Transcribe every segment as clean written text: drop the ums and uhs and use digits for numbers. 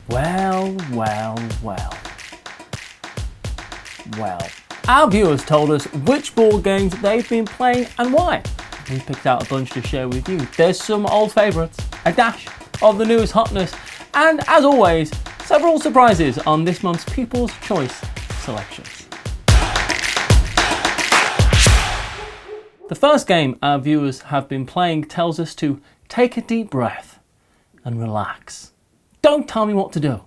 Well. Our viewers told us which board games they've been playing and why. We picked out a bunch to share with you. There's some old favourites, a dash of the newest hotness, and as always, several surprises on this month's People's Choice selections. The first game our viewers have been playing tells us to take a deep breath and relax. Don't tell me what to do,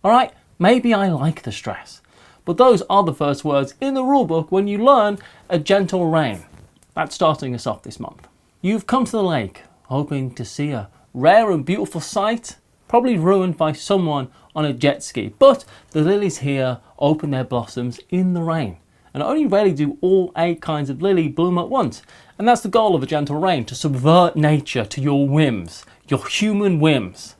alright? Maybe I like the stress, but those are the first words in the rulebook when you learn a gentle rain. That's starting us off this month. You've come to the lake, hoping to see a rare and beautiful sight, probably ruined by someone on a jet ski, but the lilies here open their blossoms in the rain, and only rarely do all 8 kinds of lily bloom at once. And that's the goal of a gentle rain, to subvert nature to your whims, your human whims,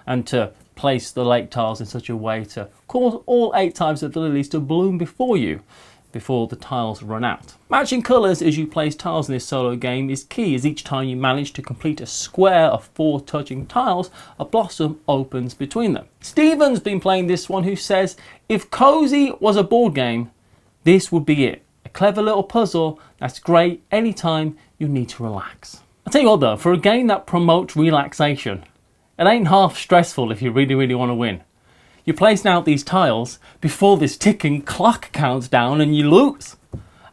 and to place the lake tiles in such a way to cause all 8 types of lilies to bloom before the tiles run out. Matching colours as you place tiles in this solo game is key, as each time you manage to complete a square of 4 touching tiles, a blossom opens between them. Stephen's been playing this one, who says, if Cozy was a board game, this would be it. A clever little puzzle that's great anytime you need to relax. I'll tell you what though, for a game that promotes relaxation, it ain't half stressful if you really want to win. You're placing out these tiles before this ticking clock counts down and you lose.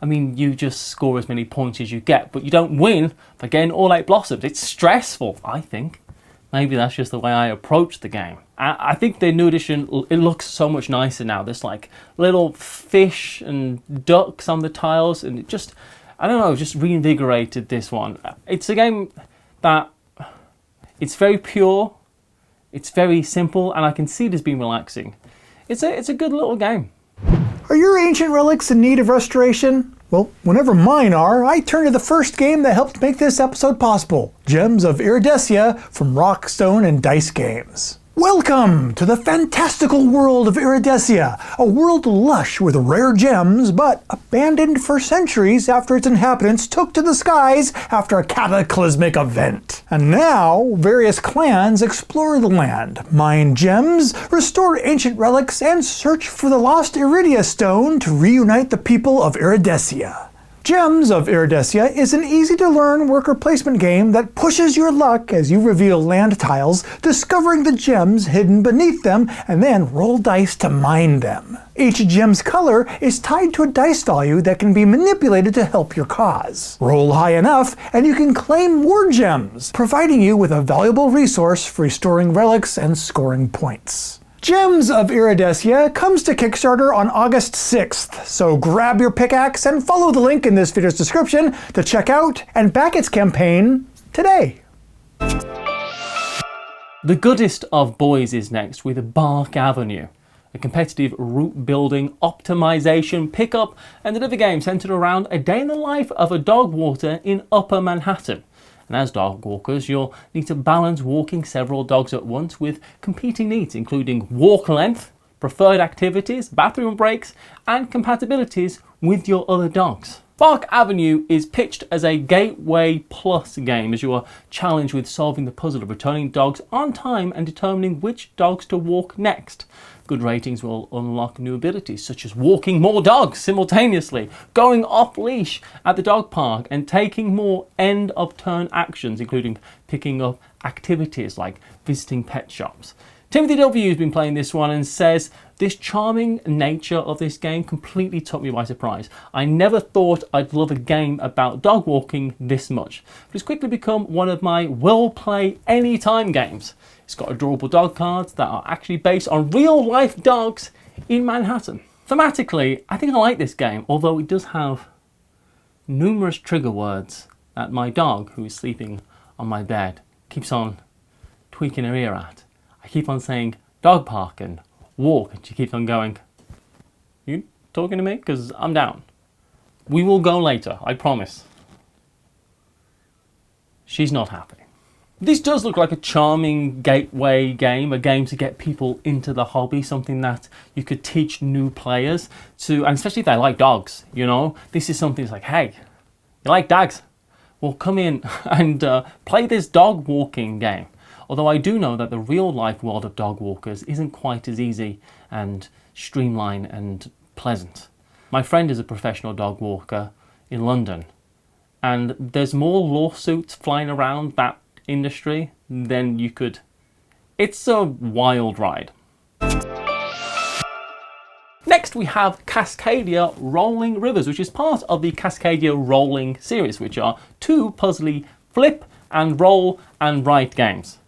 I mean, you just score as many points as you get, but you don't win for getting all 8 blossoms. It's stressful, I think. Maybe that's just the way I approach the game. I think the new edition, it looks so much nicer now. There's like little fish and ducks on the tiles, and it just, I don't know, just reinvigorated this one. It's a game that, it's very pure, it's very simple, and I can see it as being relaxing. It's a good little game. Are your ancient relics in need of restoration? Well, whenever mine are, I turn to the first game that helped make this episode possible, Gems of Iridescia from Rockstone and Dice Games. Welcome to the fantastical world of Iridescia, a world lush with rare gems, but abandoned for centuries after its inhabitants took to the skies after a cataclysmic event. And now, various clans explore the land, mine gems, restore ancient relics, and search for the lost Iridescia stone to reunite the people of Iridescia. Gems of Iridescia is an easy-to-learn worker placement game that pushes your luck as you reveal land tiles, discovering the gems hidden beneath them, and then roll dice to mine them. Each gem's color is tied to a dice value that can be manipulated to help your cause. Roll high enough, and you can claim more gems, providing you with a valuable resource for restoring relics and scoring points. Gems of Iridescia comes to Kickstarter on August 6th, so grab your pickaxe and follow the link in this video's description to check out and back its campaign today. The goodest of boys is next with Bark Avenue, a competitive route building, optimization, pickup and deliver game centered around a day in the life of a dog walker in Upper Manhattan. And as dog walkers, you'll need to balance walking several dogs at once with competing needs, including walk length, preferred activities, bathroom breaks, and compatibilities with your other dogs. Bark Avenue is pitched as a Gateway Plus game, as you are challenged with solving the puzzle of returning dogs on time and determining which dogs to walk next. Good ratings will unlock new abilities such as walking more dogs simultaneously, going off leash at the dog park, and taking more end of turn actions, including picking up activities like visiting pet shops. Timothy W has been playing this one and says, this charming nature of this game completely took me by surprise. I never thought I'd love a game about dog walking this much, but it's quickly become one of my will play anytime games. It's got adorable dog cards that are actually based on real life dogs in Manhattan. Thematically, I think I like this game, although it does have numerous trigger words that my dog, who is sleeping on my bed, keeps on tweaking her ear at. I keep on saying dog park and walk, and she keeps on going, you talking to me? Because I'm down. We will go later, I promise. She's not happy. This does look like a charming gateway game, a game to get people into the hobby, something that you could teach new players to, and especially if they like dogs, you know. This is something that's like, hey, you like dogs? Well, come in and play this dog walking game. Although I do know that the real life world of dog walkers isn't quite as easy and streamlined and pleasant. My friend is a professional dog walker in London, and there's more lawsuits flying around that industry than you could. It's a wild ride. Next we have Cascadia Rolling Rivers, which is part of the Cascadia Rolling series, which are 2 puzzly flip and roll and write games,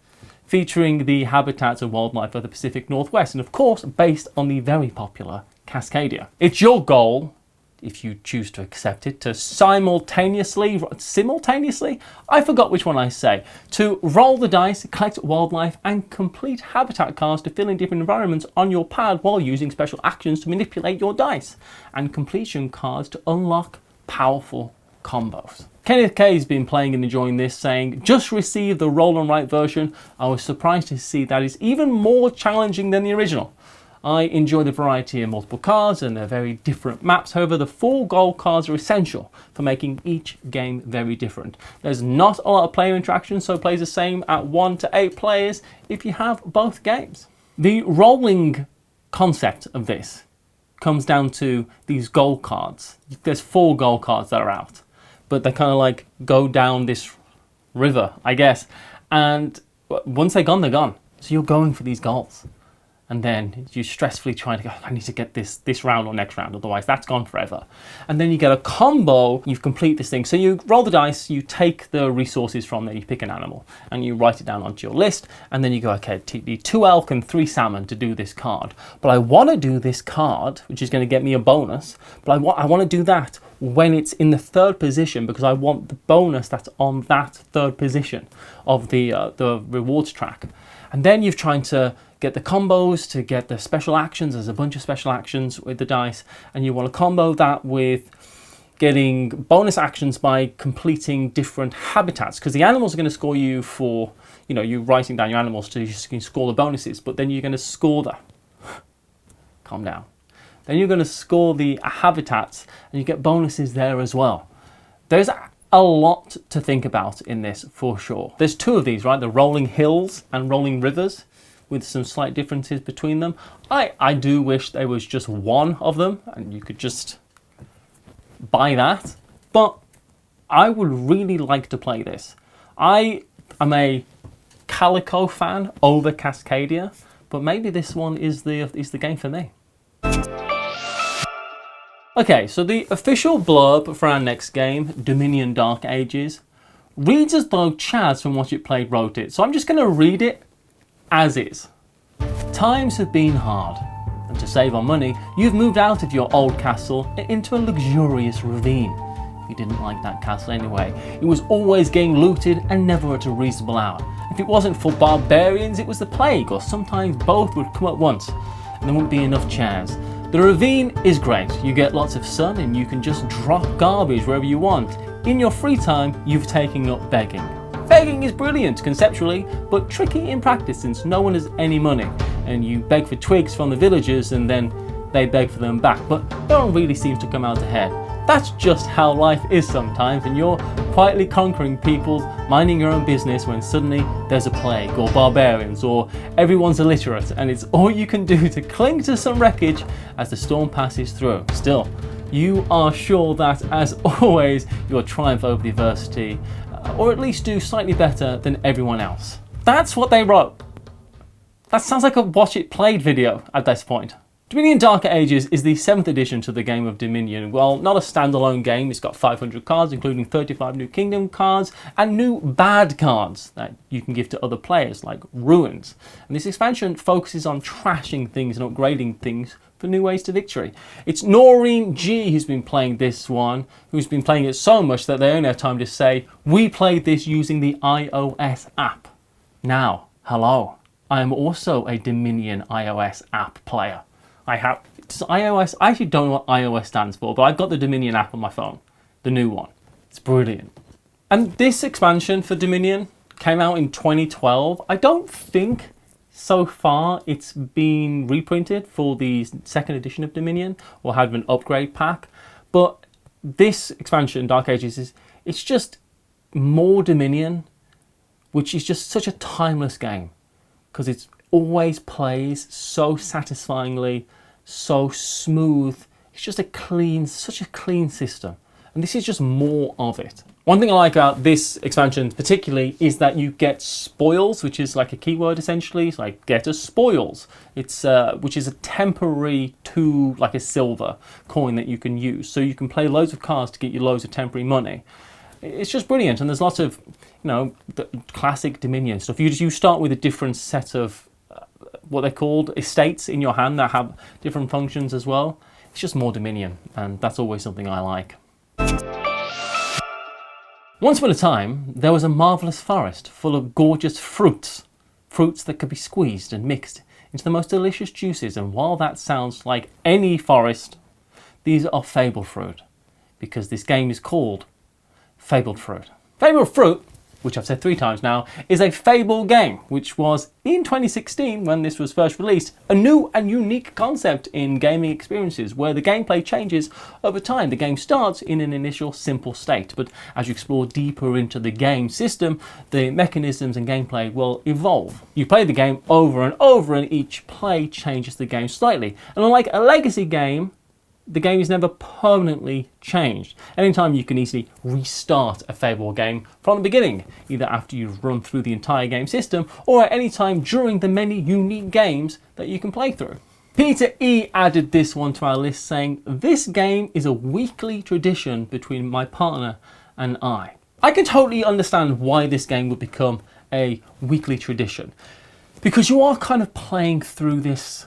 featuring the habitats and wildlife of the Pacific Northwest, and of course based on the very popular Cascadia. It's your goal, if you choose to accept it, to simultaneously, I forgot which one I say, to roll the dice, collect wildlife, and complete habitat cards to fill in different environments on your pad while using special actions to manipulate your dice, and completion cards to unlock powerful combos. Kenneth K has been playing and enjoying this, saying, just received the roll and write version. I was surprised to see that it's even more challenging than the original. I enjoy the variety of multiple cards and their very different maps. However, the 4 goal cards are essential for making each game very different. There's not a lot of player interaction, so it plays the same at 1 to 8 players if you have both games. The rolling concept of this comes down to these goal cards. There's 4 goal cards that are out, but they kind of like go down this river, I guess. And once they're gone, they're gone. So you're going for these goals. And then you stressfully trying to go, I need to get this round or next round, otherwise that's gone forever. And then you get a combo, you complete this thing. So you roll the dice, you take the resources from there, you pick an animal, and you write it down onto your list, and then you go, okay, need 2 elk and 3 salmon to do this card. But I want to do this card, which is going to get me a bonus, but I want to do that when it's in the 3rd position, because I want the bonus that's on that 3rd position of the rewards track. And then you're trying to get the combos to get the special actions. There's a bunch of special actions with the dice, and you want to combo that with getting bonus actions by completing different habitats, because the animals are going to score you for, you writing down your animals so you can score the bonuses, but then you're going to score the calm down. Then you're going to score the habitats, and you get bonuses there as well. There's a lot to think about in this for sure. There's 2 of these, right? The rolling hills and rolling rivers, with some slight differences between them. I do wish there was just 1 of them and you could just buy that, but I would really like to play this. I am a Calico fan over Cascadia, but maybe this one is the game for me. Okay, so the official blurb for our next game, Dominion Dark Ages, reads as though Chaz from Watch It Played wrote it, so I'm just going to read it as is. Times have been hard, and to save on money, you've moved out of your old castle into a luxurious ravine. You didn't like that castle anyway. It was always getting looted and never at a reasonable hour. If it wasn't for barbarians, it was the plague, or sometimes both would come at once, and there wouldn't be enough chairs. The ravine is great. You get lots of sun and you can just drop garbage wherever you want. In your free time, you've taken up begging. Begging is brilliant conceptually, but tricky in practice since no one has any money, and you beg for twigs from the villagers and then they beg for them back, but no one really seems to come out ahead. That's just how life is sometimes, and you're quietly conquering people, minding your own business, when suddenly there's a plague or barbarians or everyone's illiterate, and it's all you can do to cling to some wreckage as the storm passes through. Still, you are sure that, as always, you'll triumph over the adversity, or at least do slightly better than everyone else. That's what they wrote. That sounds like a Watch It Played video at this point. Dominion Darker Ages is the 7th edition to the game of Dominion. Well, not a standalone game, it's got 500 cards, including 35 new Kingdom cards and new bad cards that you can give to other players, like Ruins. And this expansion focuses on trashing things and upgrading things for new ways to victory. It's Noreen G who's been playing this one, who's been playing it so much that they only have time to say, we played this using the iOS app. Now, hello, I am also a Dominion iOS app player. It's iOS. I actually don't know what iOS stands for, but I've got the Dominion app on my phone, the new one. It's brilliant. And this expansion for Dominion came out in 2012. I don't think so far it's been reprinted for the 2nd edition of Dominion or had an upgrade pack, but this expansion, Dark Ages, it's just more Dominion which is just such a timeless game because it always plays so satisfyingly, so smooth. It's just such a clean system. And this is just more of it. One thing I like about this expansion particularly is that you get spoils, which is like a keyword essentially. It's like get a spoils. It's which is a temporary like a silver coin that you can use. So you can play loads of cards to get you loads of temporary money. It's just brilliant, and there's lots of, the classic Dominion stuff. You start with a different set of what they're called estates in your hand that have different functions as well. It's just more Dominion, and that's always something I like. Once upon a time, there was a marvellous forest full of gorgeous fruits that could be squeezed and mixed into the most delicious juices, and while that sounds like any forest, these are fabled fruit, because this game is called Fabled Fruit. Fabled Fruit, which I've said 3 times now, is a Fable game, which was, in 2016, when this was first released, a new and unique concept in gaming experiences, where the gameplay changes over time. The game starts in an initial simple state, but as you explore deeper into the game system, the mechanisms and gameplay will evolve. You play the game over and over, and each play changes the game slightly. And unlike a legacy game, the game is never permanently changed. Anytime you can easily restart a Fable game from the beginning, either after you've run through the entire game system or at any time during the many unique games that you can play through. Peter E added this one to our list, saying, "This game is a weekly tradition between my partner and I." I can totally understand why this game would become a weekly tradition, because you are kind of playing through this,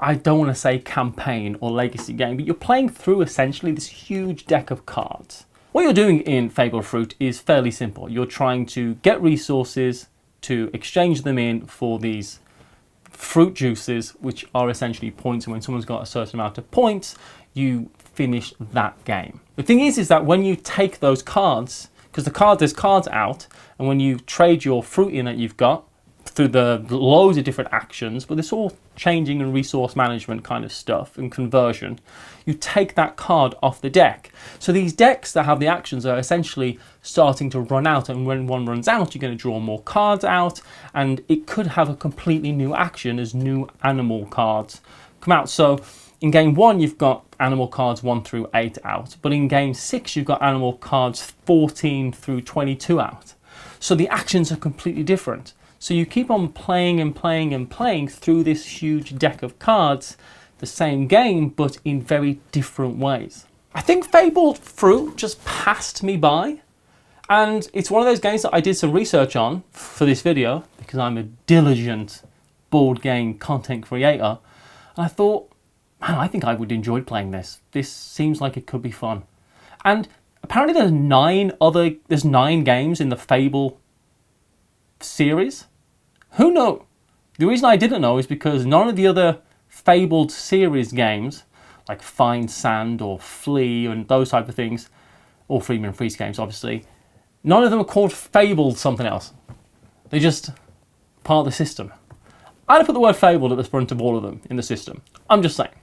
I don't want to say campaign or legacy game, but you're playing through essentially this huge deck of cards. What you're doing in Fabled Fruit is fairly simple. You're trying to get resources to exchange them in for these fruit juices, which are essentially points, and when someone's got a certain amount of points, you finish that game. The thing is that when you take those cards, because there's cards out, and when you trade your fruit in that you've got, through the loads of different actions, but it's all changing and resource management kind of stuff and conversion, you take that card off the deck. So these decks that have the actions are essentially starting to run out, and when one runs out, you're going to draw more cards out, and it could have a completely new action as new animal cards come out. So in game 1, you've got animal cards 1 through 8 out, but in game 6, you've got animal cards 14 through 22 out. So the actions are completely different. So you keep on playing and playing and playing through this huge deck of cards, the same game, but in very different ways. I think Fabled Fruit just passed me by, and it's one of those games that I did some research on for this video, because I'm a diligent board game content creator, and I thought, man, I think I would enjoy playing this. This seems like it could be fun. And apparently there's 9 games in the Fable series. Who knows? The reason I didn't know is because none of the other Fabled series games, like Find Sand or Flee and those type of things, or Freeman Freeze games obviously, none of them are called Fabled something else. They're just part of the system. I'd put the word Fabled at the front of all of them in the system. I'm just saying.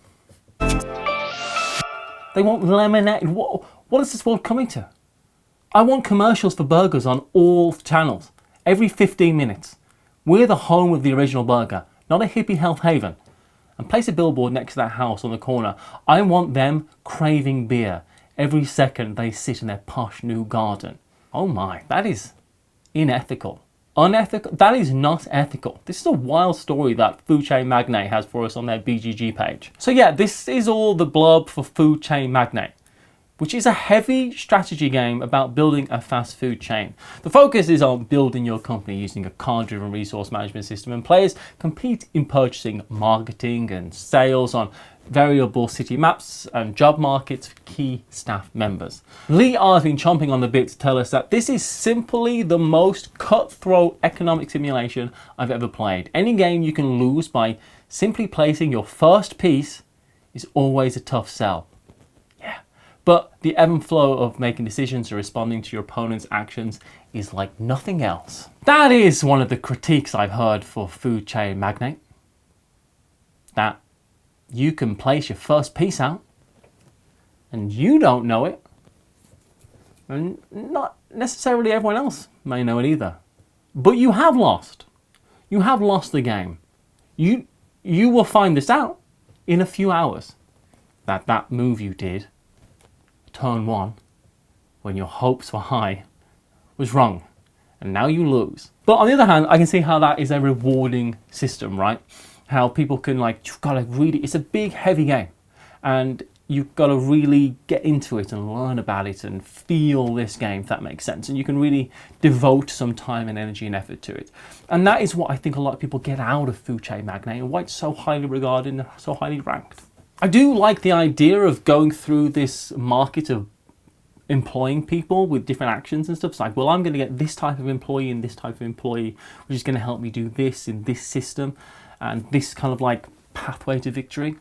They want lemonade. What is this world coming to? I want commercials for burgers on all channels, every 15 minutes. We're the home of the original burger, not a hippie health haven. And place a billboard next to that house on the corner. I want them craving beer every second they sit in their posh new garden. Oh my, that is unethical. Unethical? That is not ethical. This is a wild story that Food Chain Magnate has for us on their BGG page. So yeah, this is all the blurb for Food Chain Magnate, which is a heavy strategy game about building a fast food chain. The focus is on building your company using a card-driven resource management system, and players compete in purchasing, marketing and sales on variable city maps and job markets for key staff members. Lee R has been chomping on the bit to tell us that this is simply the most cutthroat economic simulation I've ever played. Any game you can lose by simply placing your first piece is always a tough sell. But the ebb and flow of making decisions or responding to your opponent's actions is like nothing else. That is one of the critiques I've heard for Food Chain Magnate. That you can place your first piece out and you don't know it. And not necessarily everyone else may know it either. But you have lost. You have lost the game. You will find this out in a few hours. That move you did, turn 1, when your hopes were high, was wrong. And now you lose. But on the other hand, I can see how that is a rewarding system, right? How people can you've got to really, it's a big, heavy game. And you've got to really get into it and learn about it and feel this game, if that makes sense. And you can really devote some time and energy and effort to it. And that is what I think a lot of people get out of Food Chain Magnate and why it's so highly regarded and so highly ranked. I do like the idea of going through this market of employing people with different actions and stuff. It's like, well, I'm going to get this type of employee and this type of employee, which is going to help me do this in this system and this kind of pathway to victory.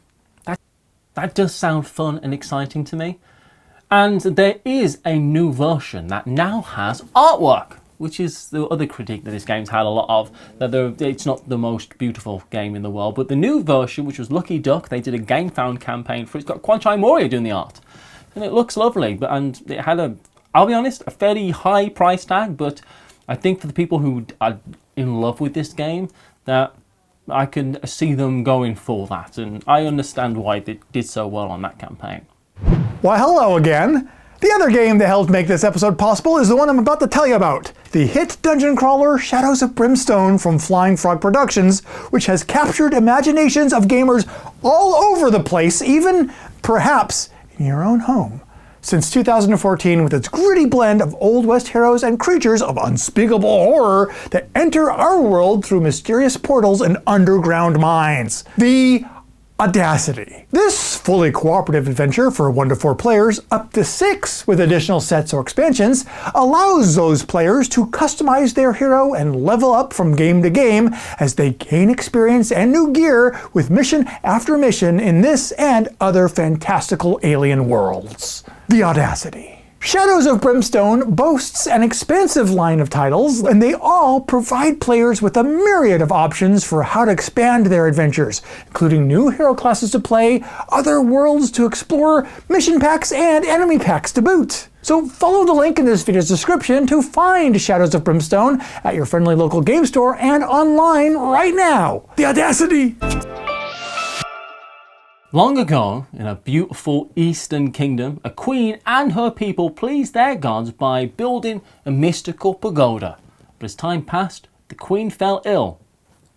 That does sound fun and exciting to me. And there is a new version that now has artwork, which is the other critique that this game's had a lot of, that it's not the most beautiful game in the world. But the new version, which was Lucky Duck, they did a Game Found campaign for it. It's got Quanchai Moria doing the art. And it looks lovely, and it had I'll be honest, a fairly high price tag, but I think for the people who are in love with this game, that I can see them going for that, and I understand why they did so well on that campaign. Why, hello again. The other game that helped make this episode possible is the one I'm about to tell you about. The hit dungeon crawler Shadows of Brimstone from Flying Frog Productions, which has captured imaginations of gamers all over the place, even perhaps in your own home. Since 2014, with its gritty blend of Old West heroes and creatures of unspeakable horror that enter our world through mysterious portals and underground mines. The Audacity. This fully cooperative adventure for 1 to 4 players, up to 6 with additional sets or expansions, allows those players to customize their hero and level up from game to game as they gain experience and new gear with mission after mission in this and other fantastical alien worlds. The Audacity. Shadows of Brimstone boasts an expansive line of titles, and they all provide players with a myriad of options for how to expand their adventures, including new hero classes to play, other worlds to explore, mission packs, and enemy packs to boot. So follow the link in this video's description to find Shadows of Brimstone at your friendly local game store and online right now. The Audacity! Long ago, in a beautiful eastern kingdom, a queen and her people pleased their gods by building a mystical pagoda. But as time passed, the queen fell ill.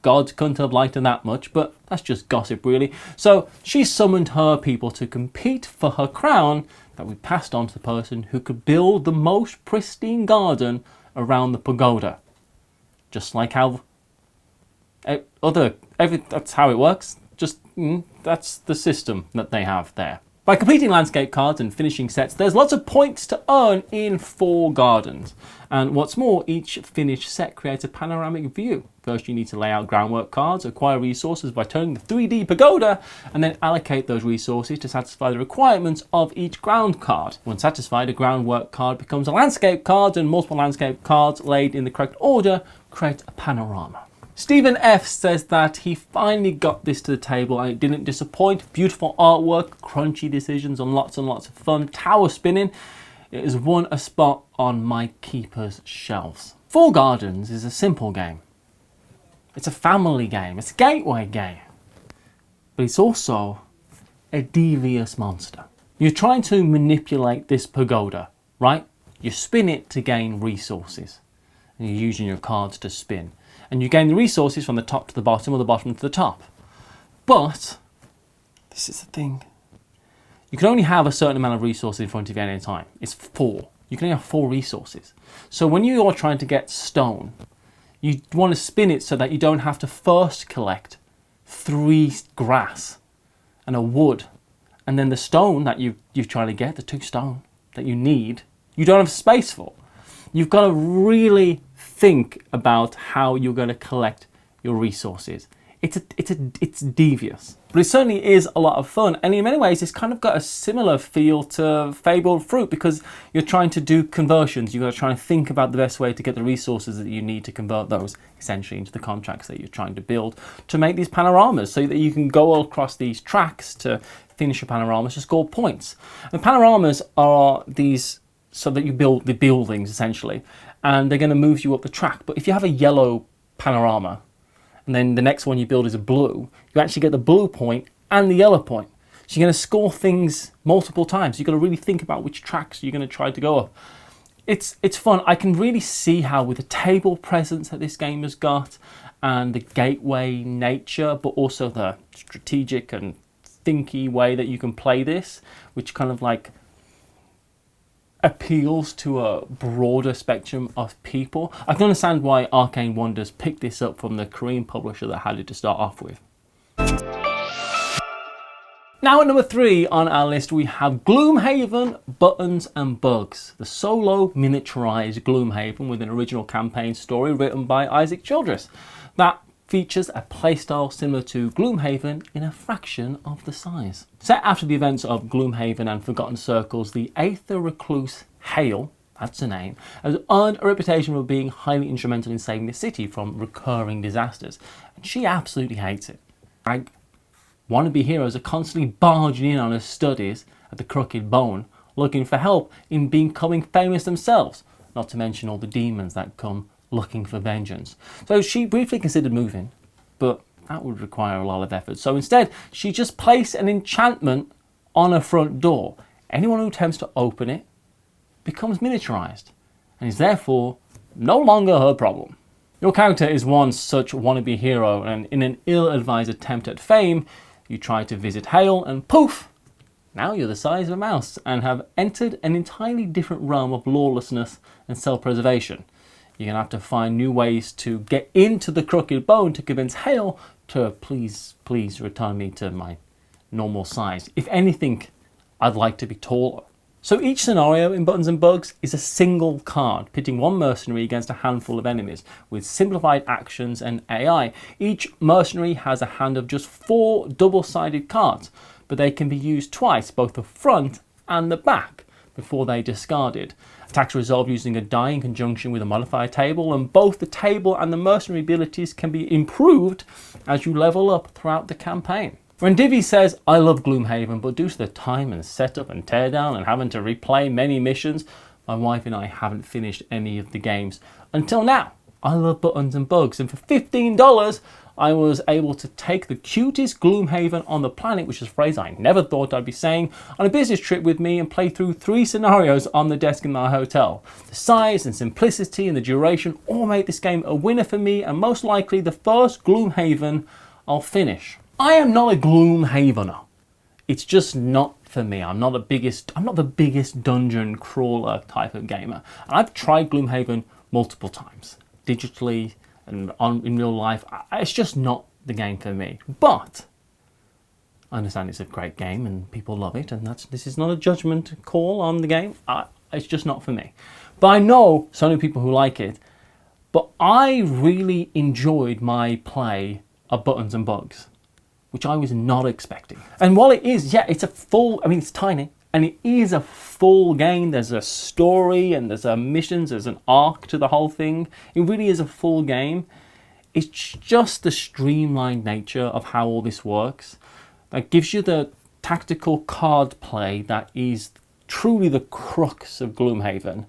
Gods couldn't have liked her that much, but that's just gossip really. So she summoned her people to compete for her crown that would be passed on to the person who could build the most pristine garden around the pagoda. Just like how that's how it works. That's the system that they have there. By completing landscape cards and finishing sets, there's lots of points to earn in 4 gardens. And what's more, each finished set creates a panoramic view. First, you need to lay out groundwork cards, acquire resources by turning the 3D pagoda, and then allocate those resources to satisfy the requirements of each ground card. Once satisfied, a groundwork card becomes a landscape card, and multiple landscape cards laid in the correct order create a panorama. Stephen F says that he finally got this to the table and it didn't disappoint. Beautiful artwork, crunchy decisions, and lots of fun tower spinning. It has won a spot on my keeper's shelves. 4 Gardens is a simple game. It's a family game. It's a gateway game. But it's also a devious monster. You're trying to manipulate this pagoda, right? You spin it to gain resources. And you're using your cards to spin. And you gain the resources from the top to the bottom or the bottom to the top. But, this is the thing. You can only have a certain amount of resources in front of you at any time. It's 4. You can only have 4 resources. So when you are trying to get stone, you want to spin it so that you don't have to first collect 3 grass and a wood. And then the stone that you're trying to get, the 2 stone that you need, you don't have space for. You've got to really think about how you're going to collect your resources. It's devious, but it certainly is a lot of fun. And in many ways, it's kind of got a similar feel to Fabled Fruit because you're trying to do conversions. You've got to try and think about the best way to get the resources that you need to convert those essentially into the contracts that you're trying to build to make these panoramas so that you can go all across these tracks to finish your panoramas to score points. The panoramas are these so that you build the buildings essentially, and they're going to move you up the track. But if you have a yellow panorama, and then the next one you build is a blue, you actually get the blue point and the yellow point. So you're going to score things multiple times. You've got to really think about which tracks you're going to try to go up. It's fun. I can really see how, with the table presence that this game has got and the gateway nature, but also the strategic and thinky way that you can play this, which kind of like appeals to a broader spectrum of people. I can understand why Arcane Wonders picked this up from the Korean publisher that had it to start off with. Now at number 3 on our list we have Gloomhaven Buttons and Bugs, the solo miniaturized Gloomhaven with an original campaign story written by Isaac Childress that features a playstyle similar to Gloomhaven in a fraction of the size. Set after the events of Gloomhaven and Forgotten Circles, the Aether recluse Hale, that's her name, has earned a reputation for being highly instrumental in saving the city from recurring disasters, and she absolutely hates it. Wannabe heroes are constantly barging in on her studies at the Crooked Bone, looking for help in becoming famous themselves, not to mention all the demons that come looking for vengeance. So she briefly considered moving, but that would require a lot of effort. So instead, she just placed an enchantment on her front door. Anyone who attempts to open it becomes miniaturized, and is therefore no longer her problem. Your character is one such wannabe hero, and in an ill-advised attempt at fame, you try to visit Hale, and poof! Now you're the size of a mouse and have entered an entirely different realm of lawlessness and self-preservation. You're going to have to find new ways to get into the Crooked Bone to convince Hale to please return me to my normal size. If anything, I'd like to be taller. So each scenario in Buttons and Bugs is a single card, pitting one mercenary against a handful of enemies, with simplified actions and AI. Each mercenary has a hand of just 4 double-sided cards, but they can be used twice, both the front and the back, before they're discarded. Attacks are resolved using a die in conjunction with a modifier table, and both the table and the mercenary abilities can be improved as you level up throughout the campaign. When Divi says, I love Gloomhaven, but due to the time and setup and teardown and having to replay many missions, my wife and I haven't finished any of the games until now. I love Buttons and Bugs, and for $15, I was able to take the cutest Gloomhaven on the planet, which is a phrase I never thought I'd be saying, on a business trip with me and play through 3 scenarios on the desk in my hotel. The size and simplicity and the duration all make this game a winner for me, and most likely the first Gloomhaven I'll finish. I am not a Gloomhavener. It's just not for me. I'm not the biggest dungeon crawler type of gamer. And I've tried Gloomhaven multiple times, digitally and in real life. It's just not the game for me. But I understand it's a great game and people love it, and this is not a judgment call on the game. It's just not for me. But I know so many people who like it. But I really enjoyed my play of Buttons and Bugs, which I was not expecting. And while it is, it's it's tiny, and it is a full game. There's a story and there's missions, there's an arc to the whole thing. It really is a full game. It's just the streamlined nature of how all this works that gives you the tactical card play that is truly the crux of Gloomhaven,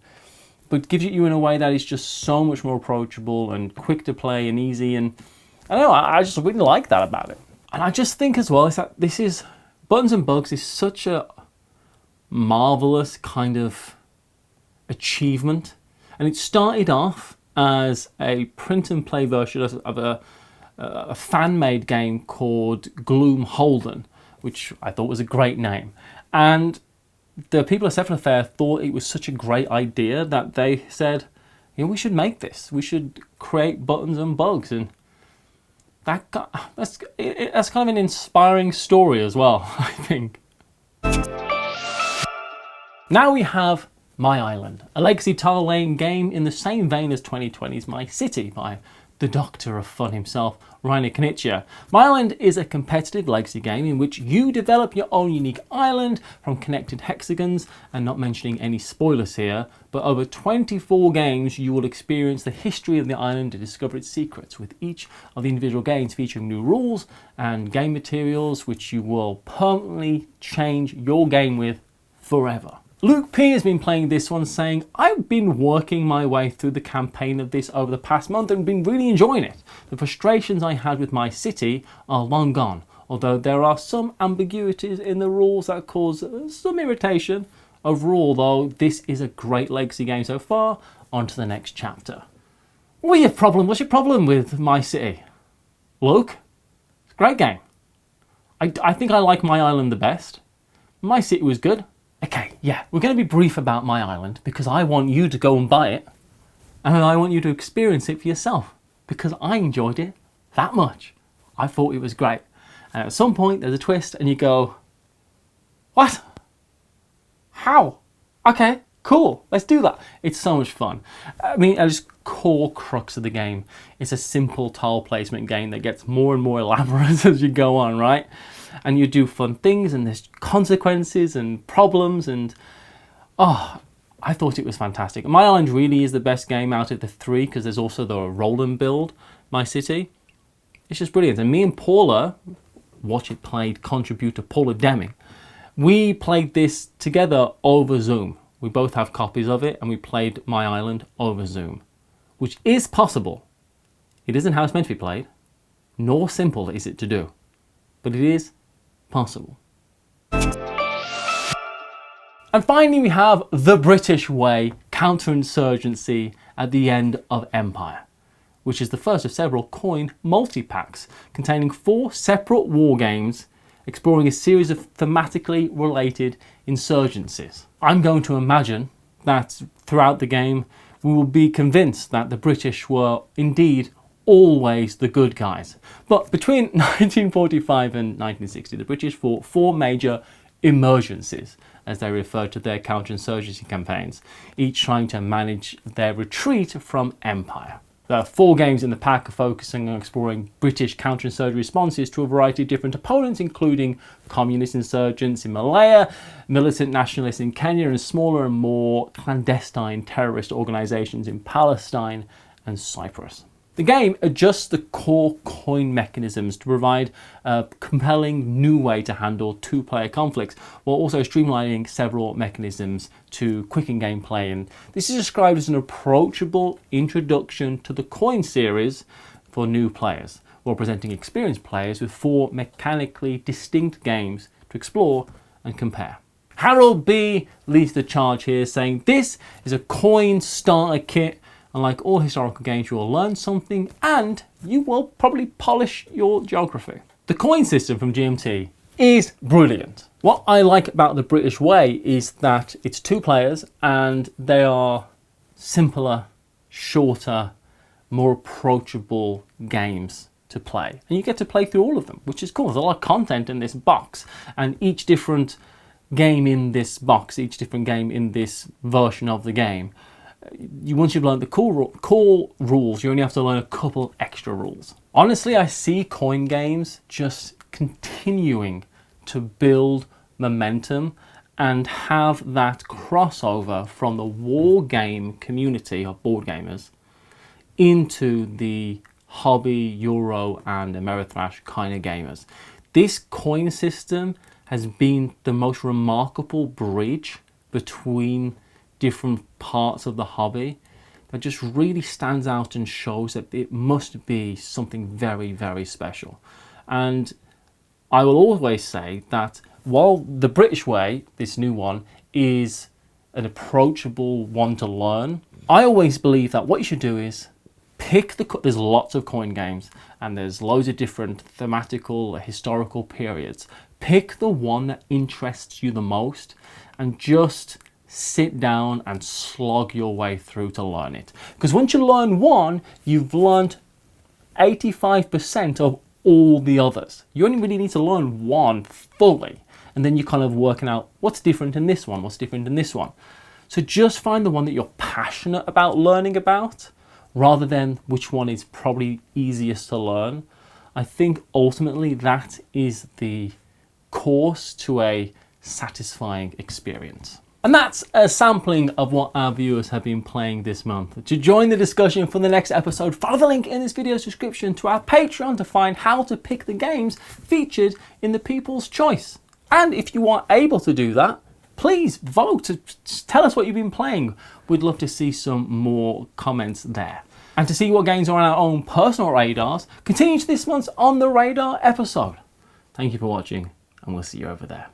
but gives it you in a way that is just so much more approachable and quick to play and easy. And I don't know, I just really like that about it. And I just think as well is that Buttons and Bugs is such a marvelous kind of achievement. And it started off as a print and play version of a fan-made game called Gloomholden, which I thought was a great name. And the people at Seven Affair thought it was such a great idea that they said, we should make this. We should create Buttons and Bugs. And that's kind of an inspiring story as well, I think. Now we have My Island, a legacy tile laying game in the same vein as 2020's My City by the Doctor of Fun himself, Rodney. My Island is a competitive legacy game in which you develop your own unique island from connected hexagons, and not mentioning any spoilers here, but over 24 games you will experience the history of the island and discover its secrets, with each of the individual games featuring new rules and game materials which you will permanently change your game with forever. Luke P has been playing this one, saying, I've been working my way through the campaign of this over the past month and been really enjoying it. The frustrations I had with my city are long gone, although there are some ambiguities in the rules that cause some irritation. Overall, though, this is a great legacy game so far. On to the next chapter. What's your problem with my city? Luke? It's a great game. I think I like my island the best. My city was good. Okay, yeah, we're going to be brief about my island because I want you to go and buy it and I want you to experience it for yourself because I enjoyed it that much. I thought it was great. And at some point there's a twist and you go, what? How? Okay, cool, let's do that. It's so much fun. I mean, just core crux of the game. It's a simple tile placement game that gets more and more elaborate as you go on, right? And you do fun things and there's consequences and problems and I thought it was fantastic. My Island really is the best game out of the three because there's also the roll and build, My City. It's just brilliant. And me and Paula, Watch It Played contributor Paula Deming, we played this together over Zoom. We both have copies of it and we played My Island over Zoom, which is possible. It isn't how it's meant to be played, nor simple is it to do, but it is possible. And finally we have The British Way Counterinsurgency at the End of Empire, which is the first of several coin multi-packs containing 4 separate war games exploring a series of thematically related insurgencies. I'm going to imagine that throughout the game we will be convinced that the British were indeed always the good guys. But between 1945 and 1960, the British fought 4 major emergencies, as they referred to their counterinsurgency campaigns, each trying to manage their retreat from empire. There are 4 games in the pack focusing on exploring British counterinsurgency responses to a variety of different opponents, including communist insurgents in Malaya, militant nationalists in Kenya, and smaller and more clandestine terrorist organisations in Palestine and Cyprus. The game adjusts the core coin mechanisms to provide a compelling new way to handle 2-player conflicts, while also streamlining several mechanisms to quicken gameplay. And this is described as an approachable introduction to the coin series for new players, while presenting experienced players with 4 mechanically distinct games to explore and compare. Harold B leads the charge here, saying this is a coin starter kit. And like all historical games, you will learn something and you will probably polish your geography. The coin system from GMT is brilliant. What I like about The British Way is that it's 2 players and they are simpler, shorter, more approachable games to play. And you get to play through all of them, which is cool. There's a lot of content in this box, and each different game in this box, each different game in this version of the game, once you've learned the core rules, you only have to learn a couple extra rules. Honestly, I see coin games just continuing to build momentum and have that crossover from the war game community of board gamers into the hobby, Euro and Ameritrash kind of gamers. This coin system has been the most remarkable bridge between different parts of the hobby that just really stands out and shows that it must be something very, very special. And I will always say that while The British Way, this new one, is an approachable one to learn, I always believe that what you should do is pick there's lots of coin games and there's loads of different thematical, historical periods. Pick the one that interests you the most and just sit down and slog your way through to learn it. Because once you learn one, you've learned 85% of all the others. You only really need to learn one fully, and then you're kind of working out what's different in this one, what's different in this one. So just find the one that you're passionate about learning about, rather than which one is probably easiest to learn. I think ultimately that is the course to a satisfying experience. And that's a sampling of what our viewers have been playing this month. To join the discussion for the next episode, follow the link in this video's description to our Patreon to find how to pick the games featured in the People's Choice. And if you are able to do that, Please vote. Tell us what you've been playing. We'd love to see some more comments there. And to see what games are on our own personal radars, continue to this month's On the Radar episode. Thank you for watching, and we'll see you over there.